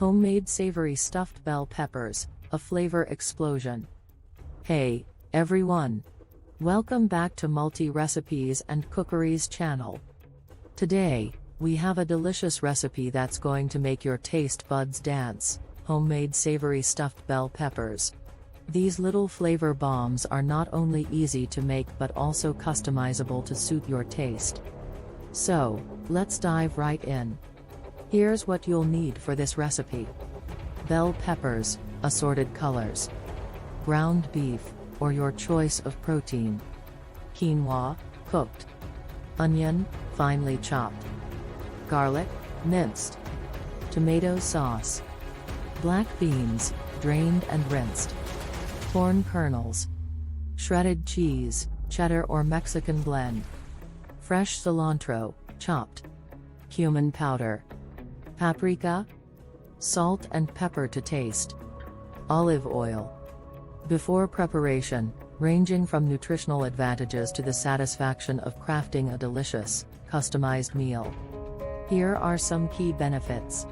Homemade savory stuffed bell peppers, a flavor explosion. Hey, everyone! Welcome back to Multi Recipes and Cookeries channel. Today, we have a delicious recipe that's going to make your taste buds dance: homemade savory stuffed bell peppers. These little flavor bombs are not only easy to make but also customizable to suit your taste. So, let's dive right in. Here's what you'll need for this recipe. Bell peppers, assorted colors. Ground beef, or your choice of protein. Quinoa, cooked. Onion, finely chopped. Garlic, minced. Tomato sauce. Black beans, drained and rinsed. Corn kernels. Shredded cheese, cheddar or Mexican blend. Fresh cilantro, chopped. Cumin powder. Paprika. Salt and pepper to taste. Olive oil. Before preparation, ranging from nutritional advantages to the satisfaction of crafting a delicious, customized meal. Here are some key benefits.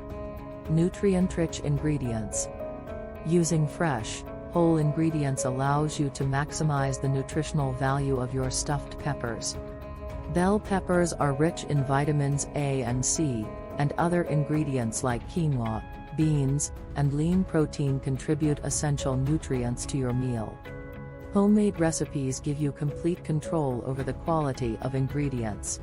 Nutrient-rich ingredients. Using fresh, whole ingredients allows you to maximize the nutritional value of your stuffed peppers. Bell peppers are rich in vitamins A and C, and other ingredients like quinoa, beans, and lean protein contribute essential nutrients to your meal. Homemade recipes give you complete control over the quality of ingredients.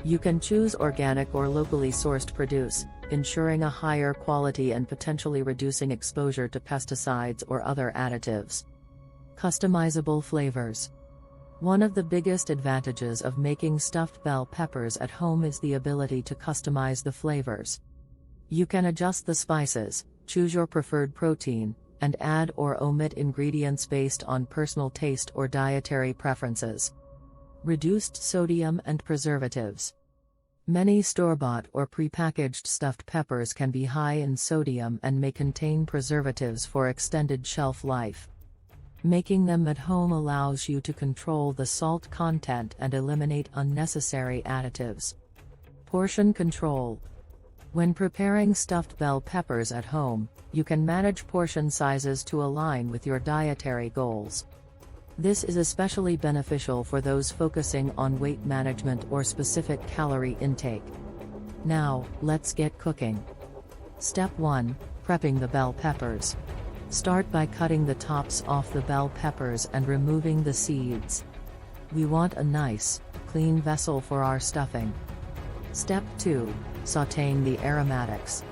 You can choose organic or locally sourced produce, ensuring a higher quality and potentially reducing exposure to pesticides or other additives. Customizable flavors. One of the biggest advantages of making stuffed bell peppers at home is the ability to customize the flavors. You can adjust the spices, choose your preferred protein, and add or omit ingredients based on personal taste or dietary preferences. Reduced sodium and preservatives. Many store-bought or prepackaged stuffed peppers can be high in sodium and may contain preservatives for extended shelf life. Making them at home allows you to control the salt content and eliminate unnecessary additives. Portion control. When preparing stuffed bell peppers at home, you can manage portion sizes to align with your dietary goals. This is especially beneficial for those focusing on weight management or specific calorie intake. Now, let's get cooking. Step 1. Prepping the bell peppers. Start by cutting the tops off the bell peppers and removing the seeds. We want a nice, clean vessel for our stuffing. Step 2. Sautéing the aromatics.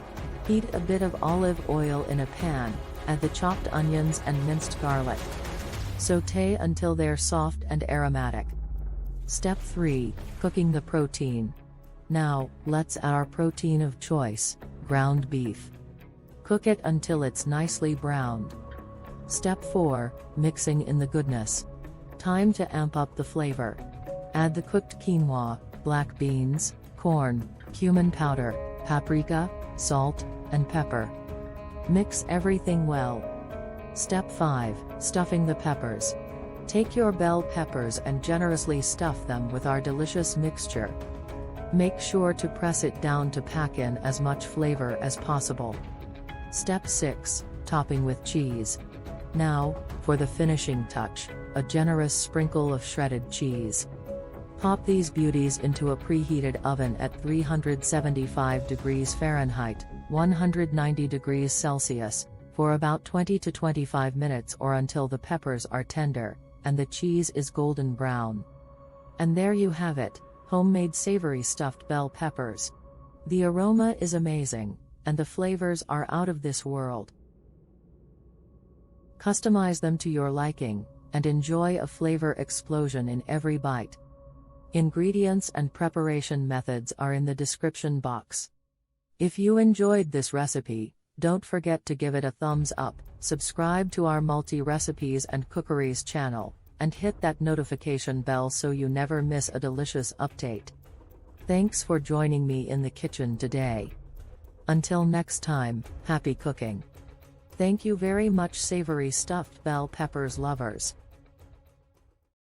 Heat a bit of olive oil in a pan, add the chopped onions and minced garlic. Sauté until they're soft and aromatic. Step 3. Cooking the protein. Now, let's add our protein of choice, ground beef. Cook it until it's nicely browned. Step 4. Mixing in the goodness. Time to amp up the flavor. Add the cooked quinoa, black beans, corn, cumin powder, paprika, salt, and pepper. Mix everything well. Step 5. Stuffing the peppers. Take your bell peppers and generously stuff them with our delicious mixture. Make sure to press it down to pack in as much flavor as possible. Step 6. Topping with cheese. Now, for the finishing touch, a generous sprinkle of shredded cheese. Pop these beauties into a preheated oven at 375 degrees Fahrenheit, 190 degrees Celsius, for about 20 to 25 minutes or until the peppers are tender, and the cheese is golden brown. And there you have it, homemade savory stuffed bell peppers. The aroma is amazing, and the flavors are out of this world. Customize them to your liking, and enjoy a flavor explosion in every bite. Ingredients and preparation methods are in the description box. If you enjoyed this recipe, don't forget to give it a thumbs up, subscribe to our Multi Recipes and Cookeries channel, and hit that notification bell so you never miss a delicious update. Thanks for joining me in the kitchen today. Until next time, happy cooking. Thank you very much, savory stuffed bell peppers lovers.